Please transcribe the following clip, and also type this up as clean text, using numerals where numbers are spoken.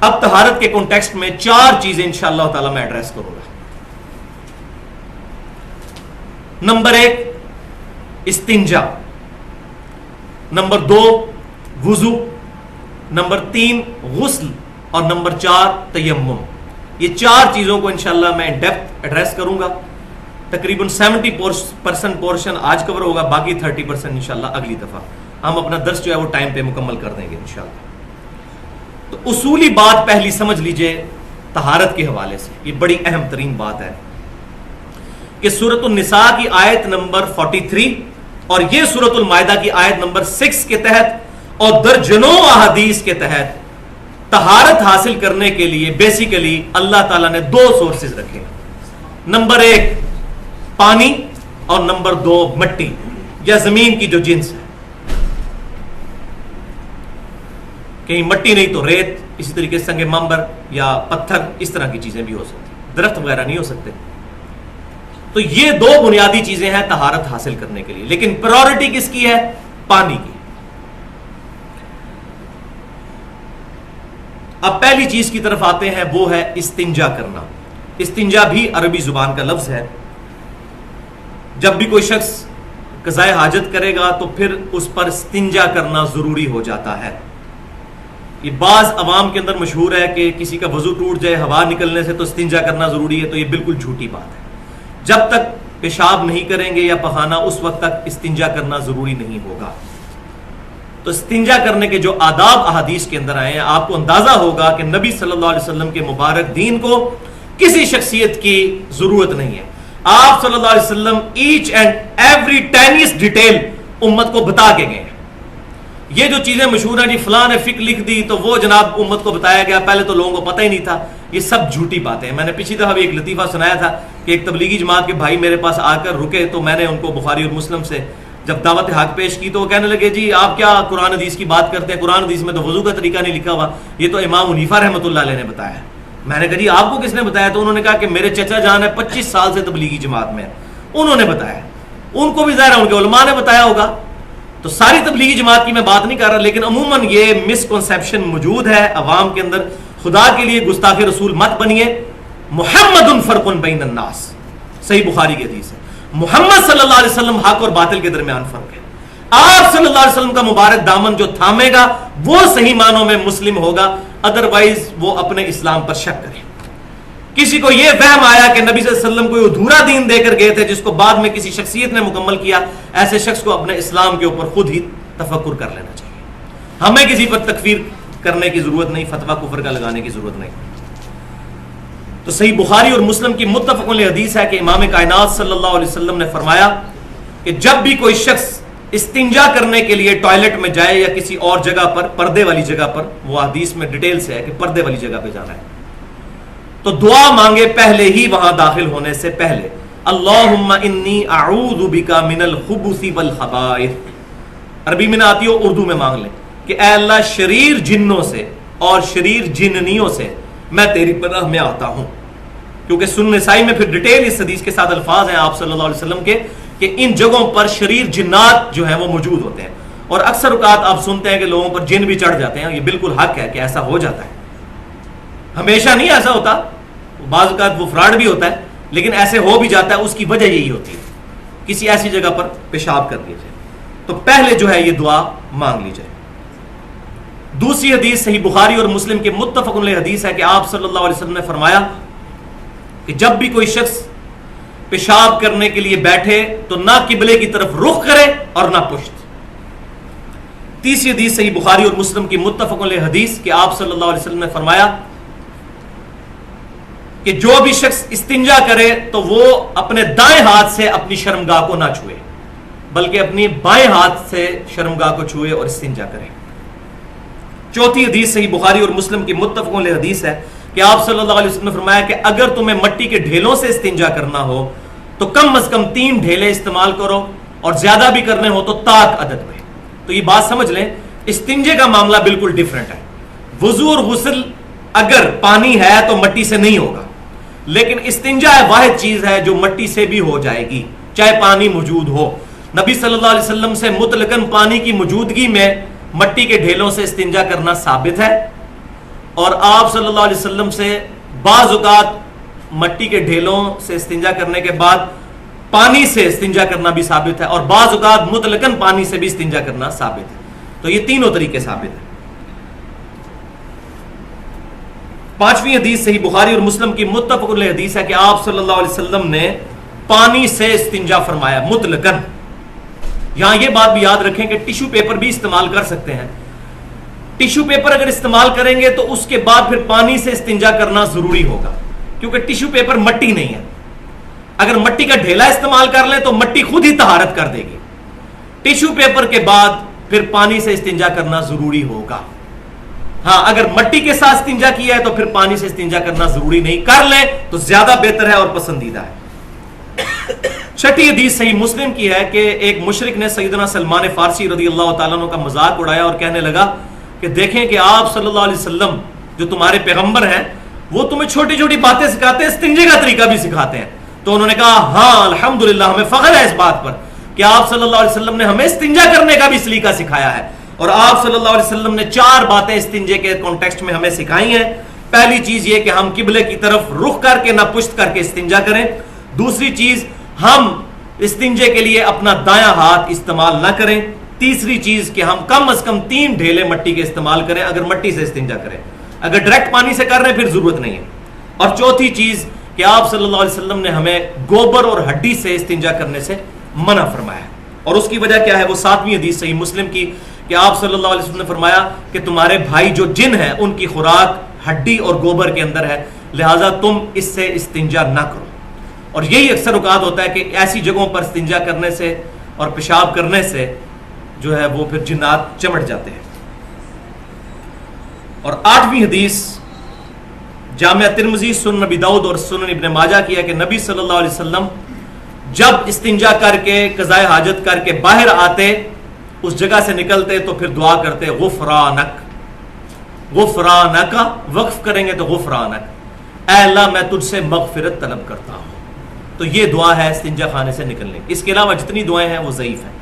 اب طہارت کے کانٹیکسٹ میں 4 چیزیں انشاءاللہ تعالی میں ایڈریس کروں گا. نمبر 1 استنجا، نمبر 2 وضو، نمبر 3 غسل، اور نمبر 4 تیمم. یہ 4 چیزوں کو انشاءاللہ میں ڈیپتھ ایڈریس کروں گا. تقریباً 70% پورشن آج کور ہوگا، باقی 30% انشاءاللہ اگلی دفعہ ہم اپنا درس جو ہے وہ ٹائم پہ مکمل کر دیں گے انشاءاللہ. تو اصولی بات پہلی سمجھ لیجئے طہارت کے حوالے سے، یہ بڑی اہم ترین بات ہے کہ سورۃ النساء کی آیت نمبر 43 اور یہ سورۃ المائدہ کی آیت نمبر 6 کے تحت اور درجنوں احادیث کے تحت طہارت حاصل کرنے کے لیے بیسیکلی اللہ تعالیٰ نے 2 سورسز رکھے. نمبر 1 پانی اور نمبر 2 مٹی یا زمین کی جو جنس ہے. کہیں مٹی نہیں تو ریت، اسی طریقے سے سنگ مرمر یا پتھر، اس طرح کی چیزیں بھی ہو سکتی، درخت وغیرہ نہیں ہو سکتے. تو یہ 2 بنیادی چیزیں ہیں طہارت حاصل کرنے کے لیے، لیکن پرائورٹی کس کی ہے؟ پانی کی. اب پہلی چیز کی طرف آتے ہیں، وہ ہے استنجا کرنا. استنجا بھی عربی زبان کا لفظ ہے. جب بھی کوئی شخص قضائے حاجت کرے گا تو پھر اس پر استنجا کرنا ضروری ہو جاتا ہے. یہ بعض عوام کے اندر مشہور ہے کہ کسی کا وضو ٹوٹ جائے ہوا نکلنے سے تو استنجا کرنا ضروری ہے، تو یہ بالکل جھوٹی بات ہے. جب تک پیشاب نہیں کریں گے یا پخانہ، اس وقت تک استنجا کرنا ضروری نہیں ہوگا. تو استنجا کرنے کے جو آداب احادیث کے اندر آئے ہیں، آپ کو اندازہ ہوگا کہ نبی صلی اللہ علیہ وسلم کے مبارک دین کو کسی شخصیت کی ضرورت نہیں ہے. آپ صلی اللہ علیہ وسلم ایچ اینڈ ایوری ٹینیس ڈیٹیل امت کو بتا کے گئے ہیں. یہ جو چیزیں مشہور ہیں، جی فلاں نے فقہ لکھ دی تو وہ جناب امت کو بتایا گیا، پہلے تو لوگوں کو پتہ ہی نہیں تھا، یہ سب جھوٹی باتیں ہیں. میں نے پچھلی دفعہ بھی ایک لطیفہ سنایا تھا کہ ایک تبلیغی جماعت کے بھائی میرے پاس آ کر رکے تو میں نے ان کو بخاری اور مسلم سے جب دعوت حق پیش کی تو وہ کہنے لگے جی آپ کیا قرآن حدیث کی بات کرتے ہیں، قرآن حدیث میں تو وضو کا طریقہ نہیں لکھا ہوا، یہ تو امام حنیفہ رحمۃ اللہ علیہ نے بتایا ہے. میں نے کہا جی آپ کو کس نے بتایا؟ تو انہوں نے کہا کہ میرے چچا جان ہے 25 سال سے تبلیغی جماعت میں، انہوں نے بتایا. ان کو بھی ظاہر ہے ان کے علماء نے بتایا ہوگا. تو ساری تبلیغی جماعت کی میں بات نہیں کر رہا، لیکن عموماً یہ مسکنسیپشن موجود ہے عوام کے اندر. خدا کے لیے گستاخ رسول مت بنیے. محمد فرق بین الناس، صحیح بخاری کی حدیث ہے. محمد صلی اللہ علیہ وسلم حق اور باطل کے درمیان فرق ہے. آپ صلی اللہ علیہ وسلم کا مبارک دامن جو تھامے گا وہ صحیح معنوں میں مسلم ہوگا، ادروائز وہ اپنے اسلام پر شک کرے. کسی کو یہ وہم آیا کہ نبی صلی اللہ علیہ وسلم کوئی ادھورا دین دے کر گئے تھے جس کو بعد میں کسی شخصیت نے مکمل کیا، ایسے شخص کو اپنے اسلام کے اوپر خود ہی تفکر کر لینا چاہیے. ہمیں کسی پر تکفیر کرنے کی ضرورت نہیں، فتویٰ کفر کا لگانے کی ضرورت نہیں. تو صحیح بخاری اور مسلم کی متفق علیہ حدیث ہے کہ امام کائنات صلی اللہ علیہ وسلم نے فرمایا کہ جب بھی کوئی شخص استنجا کرنے کے لیے ٹوائلٹ میں جائے یا کسی اور جگہ پر، پردے والی جگہ پر، وہ حدیث میں ڈیٹیل سے ہے کہ پردے والی جگہ پہ جانا ہے، تو دعا مانگے پہلے ہی وہاں داخل ہونے سے پہلے، اللہم انی اعوذ بک من الخبث والخبائث. عربی میں نہ آتی ہو اردو میں مانگ لیں کہ اے اللہ شریر جنوں سے اور شریر جننیوں سے میں تیری پناہ میں آتا ہوں. کیونکہ سنن نسائی میں پھر ڈیٹیل اس حدیث کے ساتھ الفاظ ہیں آپ صلی اللہ علیہ وسلم کے کہ ان جگہوں پر شریر جنات جو ہیں وہ موجود ہوتے ہیں. اور اکثر اوقات آپ سنتے ہیں کہ لوگوں پر جن بھی چڑھ جاتے ہیں. یہ بالکل حق ہے کہ ایسا ہو جاتا ہے، ہمیشہ نہیں ایسا ہوتا، بعض اوقات وہ فراڈ بھی ہوتا ہے، لیکن ایسے ہو بھی جاتا ہے. اس کی وجہ یہی ہوتی ہے کسی ایسی جگہ پر پیشاب کر لیجیے تو پہلے جو ہے یہ دعا مانگ لی جائے. دوسری حدیث صحیح بخاری اور مسلم کے متفق علیہ حدیث ہے کہ آپ صلی اللہ علیہ وسلم نے فرمایا کہ جب بھی کوئی شخص پیشاب کرنے کے لیے بیٹھے تو نہ قبلے کی طرف رخ کرے اور نہ پشت. تیسری حدیث صحیح بخاری اور مسلم کی متفق علیہ حدیث کہ آپ صلی اللہ علیہ وسلم نے فرمایا کہ جو بھی شخص استنجا کرے تو وہ اپنے دائیں ہاتھ سے اپنی شرمگاہ کو نہ چھوئے بلکہ اپنی بائیں ہاتھ سے شرمگاہ کو چھوئے اور استنجا کرے. چوتھی حدیث صحیح بخاری اور مسلم کی متفق علیہ حدیث ہے کہ آپ صلی اللہ علیہ وسلم نے فرمایا کہ اگر تمہیں مٹی کے ڈھیلوں سے استنجا کرنا ہو تو کم از کم 3 ڈھیلے استعمال کرو اور زیادہ بھی کرنے ہو تو طاق عدد میں. تو یہ بات سمجھ لیں، استنجے کا معاملہ بالکل ڈیفرنٹ ہے. وضو اور غسل اگر پانی ہے تو مٹی سے نہیں ہوگا، لیکن استنجا واحد چیز ہے جو مٹی سے بھی ہو جائے گی چاہے پانی موجود ہو. نبی صلی اللہ علیہ وسلم سے مطلقاً پانی کی موجودگی میں مٹی کے ڈھیلوں سے استنجا کرنا ثابت ہے، اور آپ صلی اللہ علیہ وسلم سے بعض اوقات مٹی کے ڈھیلوں سے استنجا کرنے کے بعد پانی سے استنجا کرنا بھی ثابت ہے، اور بعض اوقات مطلقاً پانی سے بھی استنجا کرنا ثابت ہے. تو یہ تینوں طریقے ثابت ہیں. پانچویں حدیث صحیح بخاری اور مسلم کی متفق علیہ حدیث ہے کہ آپ صلی اللہ علیہ وسلم نے پانی سے استنجا فرمایا مطلقاً. یہاں یہ بات بھی یاد رکھیں کہ ٹیشو پیپر بھی استعمال کر سکتے ہیں. ٹیشو پیپر اگر استعمال کریں گے تو اس کے بعد پھر پانی سے استنجا کرنا ضروری ہوگا، کیونکہ ٹیشو پیپر مٹی نہیں ہے. اگر مٹی کا ڈھیلا استعمال کر لیں تو مٹی خود ہی طہارت کر دے گی. ٹیشو پیپر کے بعد پھر پانی سے استنجا کرنا ضروری ہوگا. ہاں اگر مٹی کے ساتھ استنجا کیا ہے تو پھر پانی سے استنجا کرنا ضروری نہیں، کر لیں تو زیادہ بہتر ہے اور پسندیدہ ہے. چھٹی حدیث صحیح مسلم کی ہے کہ ایک مشرک نے سیدنا سلمان فارسی رضی اللہ تعالیٰ عنہ کا مذاق اڑایا اور کہنے لگا کہ دیکھیں کہ آپ صلی اللہ علیہ وسلم جو تمہارے پیغمبر ہیں وہ تمہیں چھوٹی چھوٹی باتیں سکھاتے ہیں، استنجے کا طریقہ بھی سکھاتے ہیں. تو انہوں نے کہا ہاں الحمدللہ، ہمیں فخر ہے اس بات پر کہ آپ صلی اللہ علیہ وسلم نے ہمیں استنجا کرنے کا بھی سلیقہ سکھایا ہے. اور آپ صلی اللہ علیہ وسلم نے 4 باتیں استنجے کے کانٹیکسٹ میں ہمیں سکھائی ہیں. پہلی چیز یہ کہ ہم قبلے کی طرف رخ کر کے نہ پشت کر کے استنجا کریں. دوسری چیز ہم استنجے کے لیے اپنا دایاں ہاتھ استعمال نہ کریں. تیسری چیز کہ ہم کم از کم 3 ڈھیلے مٹی کے استعمال کریں اگر مٹی سے استنجا کریں. اگر ڈائریکٹ پانی سے کر رہے ہیں پھر ضرورت نہیں ہے. اور چوتھی چیز کہ آپ صلی اللہ علیہ وسلم نے ہمیں گوبر اور ہڈی سے استنجا کرنے سے منع فرمایا. اور اس کی وجہ کیا ہے؟ وہ 7ویں حدیث صحیح مسلم کی کہ آپ صلی اللہ علیہ وسلم نے فرمایا کہ تمہارے بھائی جو جن ہیں ان کی خوراک ہڈی اور گوبر کے اندر ہے، لہٰذا تم اس سے استنجا نہ کرو. اور یہی اکثر اوقات ہوتا ہے کہ ایسی جگہوں پر استنجا کرنے سے اور پیشاب کرنے سے جو ہے وہ پھر جنات چمٹ جاتے ہیں. اور 8ویں حدیث جامعہ ترمذی، سنن نبی داؤد اور سنن ابن ماجہ کی ہے کہ نبی صلی اللہ علیہ وسلم جب استنجا کر کے قضاء حاجت کر کے باہر آتے، اس جگہ سے نکلتے تو پھر دعا کرتے غفرانک. غفرانک وقف کریں گے تو غفرانک، اے اللہ میں تجھ سے مغفرت طلب کرتا ہوں. تو یہ دعا ہے استنجا خانے سے نکلنے. اس کے علاوہ جتنی دعائیں ہیں وہ ضعیف ہیں.